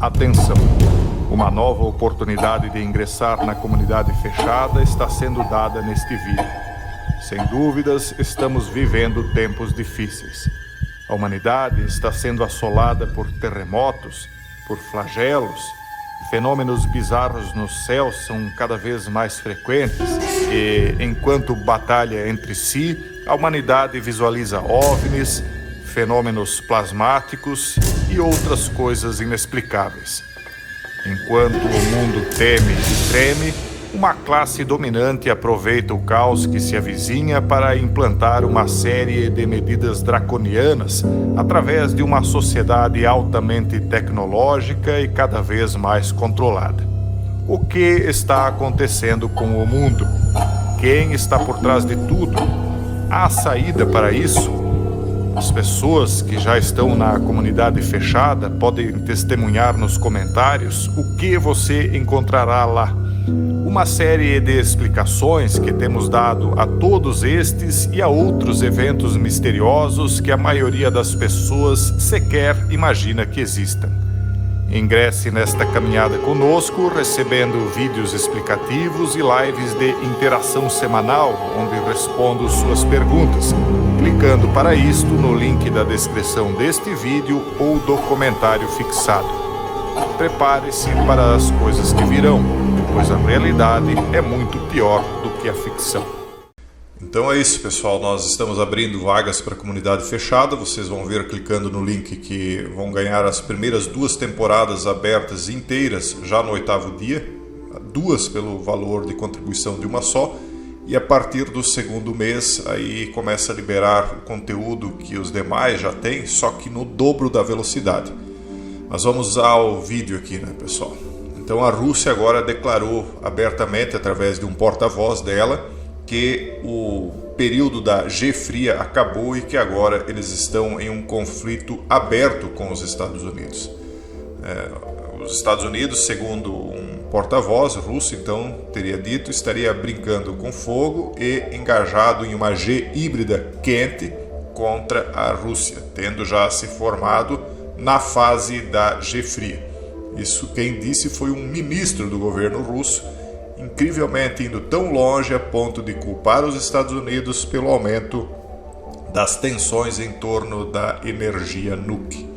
Atenção! Uma nova oportunidade de ingressar na comunidade fechada está sendo dada neste vídeo. Sem dúvidas, estamos vivendo tempos difíceis. A humanidade está sendo assolada por terremotos, por flagelos, fenômenos bizarros nos céus são cada vez mais frequentes e, enquanto batalha entre si, a humanidade visualiza OVNIs, fenômenos plasmáticos e outras coisas inexplicáveis. Enquanto o mundo teme e treme, uma classe dominante aproveita o caos que se avizinha para implantar uma série de medidas draconianas através de uma sociedade altamente tecnológica e cada vez mais controlada. O que está acontecendo com o mundo? Quem está por trás de tudo? Há saída para isso? As pessoas que já estão na comunidade fechada podem testemunhar nos comentários o que você encontrará lá. Uma série de explicações que temos dado a todos estes e a outros eventos misteriosos que a maioria das pessoas sequer imagina que existam. Ingresse nesta caminhada conosco, recebendo vídeos explicativos e lives de interação semanal, onde respondo suas perguntas, clicando para isto no link da descrição deste vídeo ou do comentário fixado. Prepare-se para as coisas que virão, pois a realidade é muito pior do que a ficção. Então é isso, pessoal, nós estamos abrindo vagas para a comunidade fechada, vocês vão ver clicando no link que vão ganhar as primeiras 2 temporadas abertas inteiras já no 8º dia, 2 pelo valor de contribuição de uma só, e a partir do 2º mês aí começa a liberar o conteúdo que os demais já têm, só que no dobro da velocidade. Mas vamos ao vídeo aqui, né, pessoal? Então a Rússia agora declarou abertamente, através de um porta-voz dela, que o período da G-Fria acabou e que agora eles estão em um conflito aberto com os Estados Unidos. Os Estados Unidos, segundo um porta-voz russo, então, teria dito, estaria brincando com fogo e engajado em uma G híbrida quente contra a Rússia, tendo já se formado na fase da G-Fria. Isso quem disse foi um ministro do governo russo, incrivelmente indo tão longe a ponto de culpar os Estados Unidos pelo aumento das tensões em torno da energia nuclear.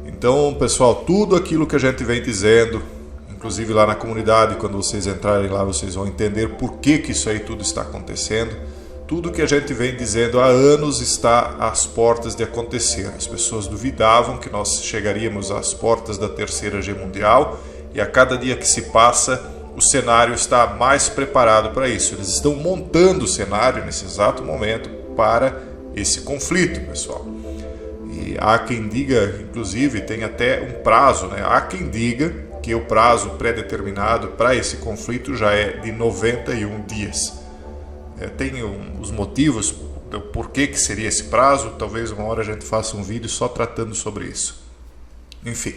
Então, pessoal, tudo aquilo que a gente vem dizendo, inclusive lá na comunidade, quando vocês entrarem lá, vocês vão entender por que isso aí tudo está acontecendo. Tudo que a gente vem dizendo há anos está às portas de acontecer. As pessoas duvidavam que nós chegaríamos às portas da Terceira Guerra Mundial e a cada dia que se passa, o cenário está mais preparado para isso. Eles estão montando o cenário nesse exato momento para esse conflito, pessoal. E há quem diga, inclusive, tem até um prazo, né? Há quem diga que o prazo pré-determinado para esse conflito já é de 91 dias. Tem os motivos do porquê que seria esse prazo. Talvez uma hora a gente faça um vídeo só tratando sobre isso. Enfim.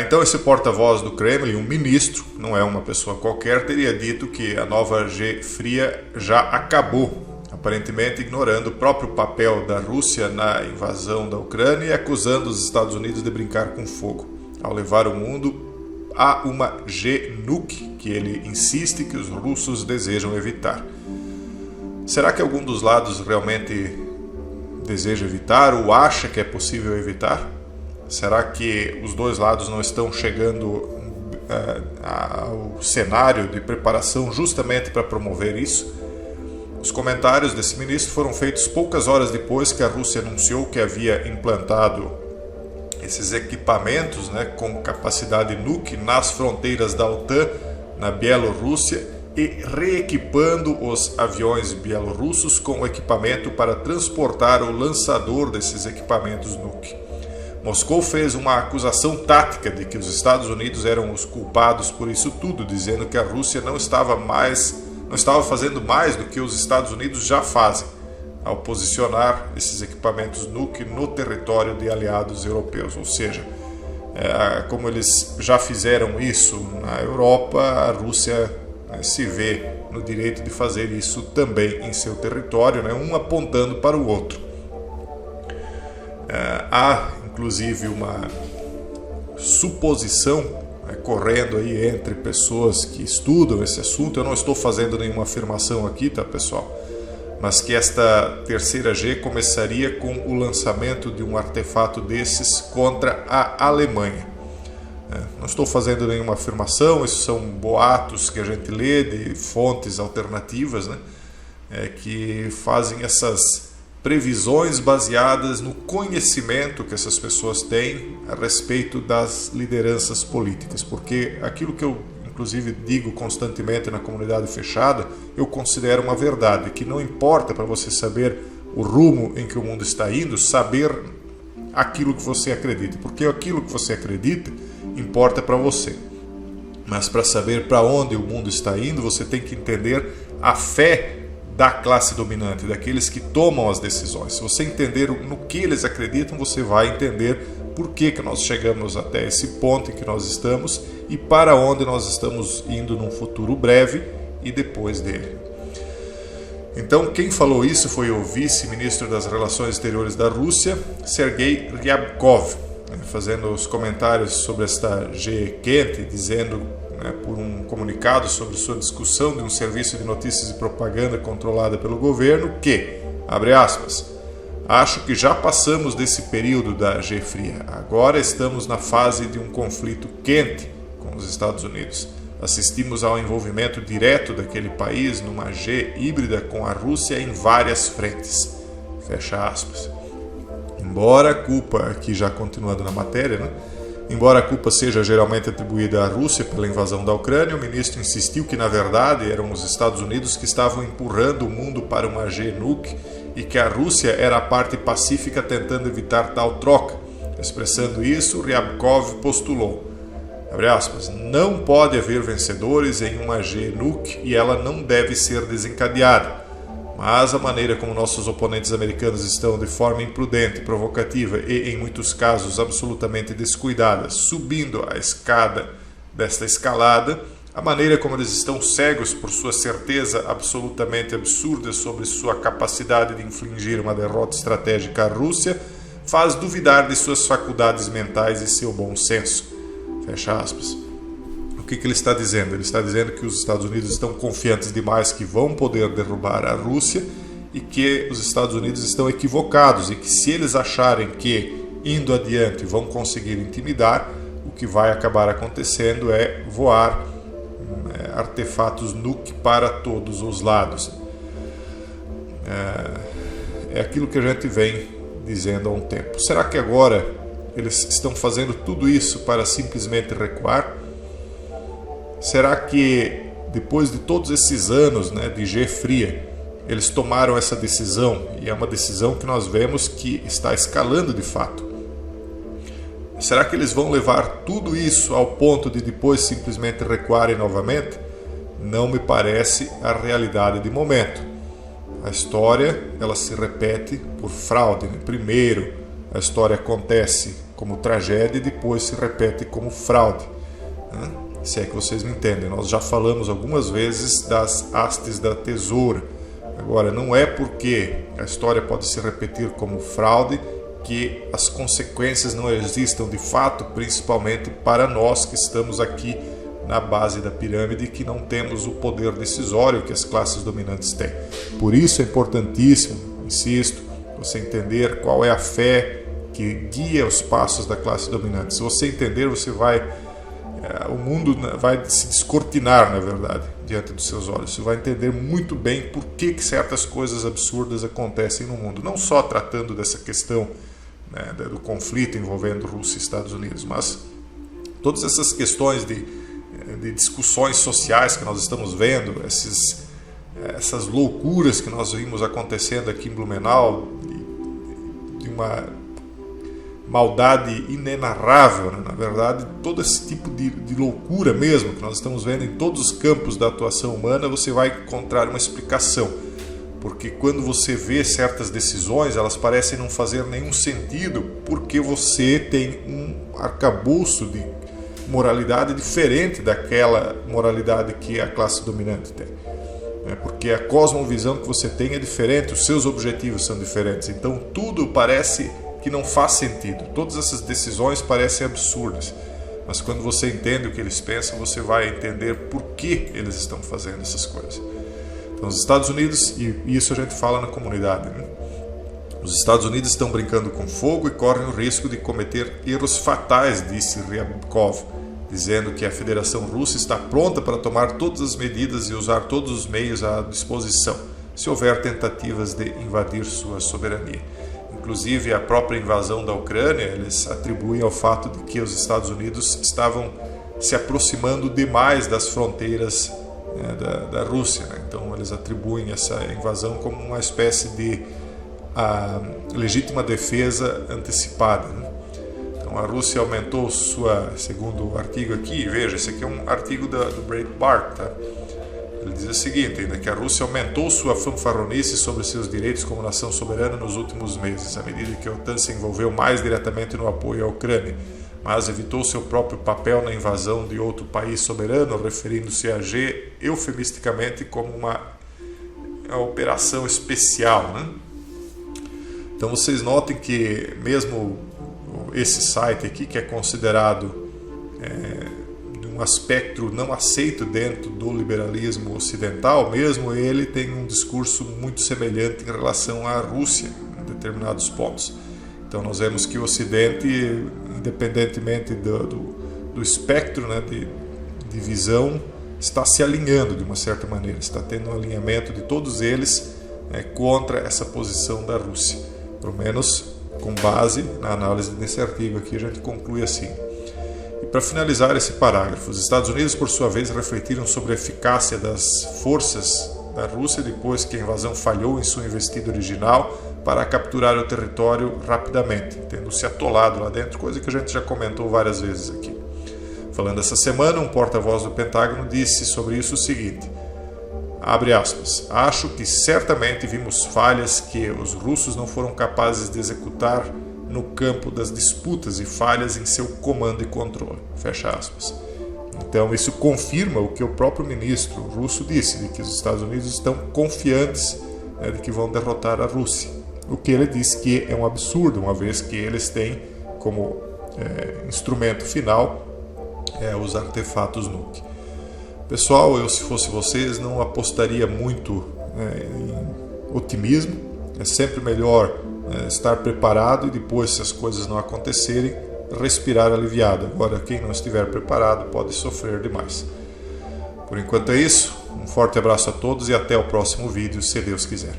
Então esse porta-voz do Kremlin, um ministro, não é uma pessoa qualquer, teria dito que a nova G-Fria já acabou, aparentemente ignorando o próprio papel da Rússia na invasão da Ucrânia e acusando os Estados Unidos de brincar com fogo, ao levar o mundo a uma G-Nuke, que ele insiste que os russos desejam evitar. Será que algum dos lados realmente deseja evitar ou acha que é possível evitar? Será que os dois lados não estão chegando ao cenário de preparação justamente para promover isso? Os comentários desse ministro foram feitos poucas horas depois que a Rússia anunciou que havia implantado esses equipamentos, né, com capacidade nuclear nas fronteiras da OTAN, na Bielorrússia, e reequipando os aviões bielorrussos com equipamento para transportar o lançador desses equipamentos nuclear. Moscou fez uma acusação tática de que os Estados Unidos eram os culpados por isso tudo, dizendo que a Rússia não estava fazendo mais do que os Estados Unidos já fazem, ao posicionar esses equipamentos nuclear no território de aliados europeus. Ou seja, como eles já fizeram isso na Europa, a Rússia se vê no direito de fazer isso também em seu território, né, um apontando para o outro. Há inclusive uma suposição correndo aí entre pessoas que estudam esse assunto. Eu não estou fazendo nenhuma afirmação aqui, tá, pessoal? Mas que esta terceira G começaria com o lançamento de um artefato desses contra a Alemanha. Não estou fazendo nenhuma afirmação, isso são boatos que a gente lê de fontes alternativas, né? Que fazem essas previsões baseadas no conhecimento que essas pessoas têm a respeito das lideranças políticas. Porque aquilo que eu inclusive digo constantemente na comunidade fechada, eu considero uma verdade, que não importa para você saber o rumo em que o mundo está indo, saber aquilo que você acredita, porque aquilo que você acredita importa para você. Mas para saber para onde o mundo está indo, você tem que entender a fé da classe dominante, daqueles que tomam as decisões. Se você entender no que eles acreditam, você vai entender por que nós chegamos até esse ponto em que nós estamos e para onde nós estamos indo num futuro breve e depois dele. Então, quem falou isso foi o vice-ministro das Relações Exteriores da Rússia, Sergei Ryabkov, fazendo os comentários sobre esta G quente, dizendo, por um comunicado sobre sua discussão de um serviço de notícias e propaganda controlada pelo governo, que, abre aspas, acho que já passamos desse período da G fria. Agora estamos na fase de um conflito quente com os Estados Unidos. Assistimos ao envolvimento direto daquele país numa G híbrida com a Rússia em várias frentes. Fecha aspas. Embora a culpa, aqui já continuando na matéria, embora a culpa seja geralmente atribuída à Rússia pela invasão da Ucrânia, o ministro insistiu que, na verdade, eram os Estados Unidos que estavam empurrando o mundo para uma G-Nuke e que a Rússia era a parte pacífica tentando evitar tal troca. Expressando isso, Ryabkov postulou, abre aspas, não pode haver vencedores em uma G-Nuke e ela não deve ser desencadeada. Mas a maneira como nossos oponentes americanos estão de forma imprudente, provocativa e, em muitos casos, absolutamente descuidada, subindo a escada desta escalada, a maneira como eles estão cegos por sua certeza absolutamente absurda sobre sua capacidade de infligir uma derrota estratégica à Rússia, faz duvidar de suas faculdades mentais e seu bom senso. Fecha aspas. O que ele está dizendo? Ele está dizendo que os Estados Unidos estão confiantes demais que vão poder derrubar a Rússia e que os Estados Unidos estão equivocados e que se eles acharem que, indo adiante, vão conseguir intimidar, o que vai acabar acontecendo é voar artefatos nuke para todos os lados. É aquilo que a gente vem dizendo há um tempo. Será que agora eles estão fazendo tudo isso para simplesmente recuar? Será que depois de todos esses anos de G fria, eles tomaram essa decisão e é uma decisão que nós vemos que está escalando de fato? Será que eles vão levar tudo isso ao ponto de depois simplesmente recuarem novamente? Não me parece a realidade de momento. A história ela se repete por fraude. Primeiro a história acontece como tragédia e depois se repete como fraude. Se é que vocês me entendem, nós já falamos algumas vezes das hastes da tesoura. Agora, não é porque a história pode se repetir como fraude que as consequências não existam de fato, principalmente para nós que estamos aqui na base da pirâmide e que não temos o poder decisório que as classes dominantes têm. Por isso é importantíssimo, insisto, você entender qual é a fé que guia os passos da classe dominante. Se você entender, o mundo vai se descortinar, na verdade, diante dos seus olhos. Você vai entender muito bem por que certas coisas absurdas acontecem no mundo. Não só tratando dessa questão do conflito envolvendo Rússia e Estados Unidos, mas todas essas questões de discussões sociais que nós estamos vendo, essas loucuras que nós vimos acontecendo aqui em Blumenau, de uma maldade inenarrável, na verdade, todo esse tipo de loucura mesmo que nós estamos vendo em todos os campos da atuação humana, você vai encontrar uma explicação. Porque quando você vê certas decisões, elas parecem não fazer nenhum sentido, porque você tem um arcabouço de moralidade diferente daquela moralidade que a classe dominante tem. Porque a cosmovisão que você tem é diferente, os seus objetivos são diferentes. Então tudo parece que não faz sentido. Todas essas decisões parecem absurdas, mas quando você entende o que eles pensam, você vai entender por que eles estão fazendo essas coisas. Então, os Estados Unidos, e isso a gente fala na comunidade, né? Os Estados Unidos estão brincando com fogo e correm o risco de cometer erros fatais, disse Ryabkov, dizendo que a Federação Russa está pronta para tomar todas as medidas e usar todos os meios à disposição, se houver tentativas de invadir sua soberania. Inclusive, a própria invasão da Ucrânia, eles atribuem ao fato de que os Estados Unidos estavam se aproximando demais das fronteiras da Rússia, né? Então, eles atribuem essa invasão como uma espécie de legítima defesa antecipada, né? Então, a Rússia aumentou segundo o artigo aqui, veja, esse aqui é um artigo do Breitbart, tá? Ele diz o seguinte, ainda que a Rússia aumentou sua fanfarronice sobre seus direitos como nação soberana nos últimos meses, à medida que a OTAN se envolveu mais diretamente no apoio à Ucrânia, mas evitou seu próprio papel na invasão de outro país soberano, referindo-se a G eufemisticamente como uma operação especial, né? Então vocês notem que mesmo esse site aqui, que é considerado de um aspecto não aceito dentro do liberalismo ocidental, mesmo ele tem um discurso muito semelhante em relação à Rússia em determinados pontos. Então nós vemos que o Ocidente, independentemente do espectro, né, de visão, está se alinhando de uma certa maneira, está tendo um alinhamento de todos eles contra essa posição da Rússia. Pelo menos com base na análise desse artigo aqui, a gente conclui assim. E para finalizar esse parágrafo, os Estados Unidos, por sua vez, refletiram sobre a eficácia das forças da Rússia depois que a invasão falhou em sua investida original para capturar o território rapidamente, tendo se atolado lá dentro, coisa que a gente já comentou várias vezes aqui. Falando essa semana, um porta-voz do Pentágono disse sobre isso o seguinte, abre aspas, acho que certamente vimos falhas que os russos não foram capazes de executar no campo das disputas e falhas em seu comando e controle, fecha aspas. Então isso confirma o que o próprio ministro russo disse, de que os Estados Unidos estão confiantes de que vão derrotar a Rússia. O que ele disse que é um absurdo, uma vez que eles têm como instrumento final os artefatos nuke. Pessoal, eu, se fosse vocês, não apostaria muito em otimismo. É sempre melhor estar preparado e depois, se as coisas não acontecerem, respirar aliviado. Agora, quem não estiver preparado pode sofrer demais. Por enquanto é isso. Um forte abraço a todos e até o próximo vídeo, se Deus quiser.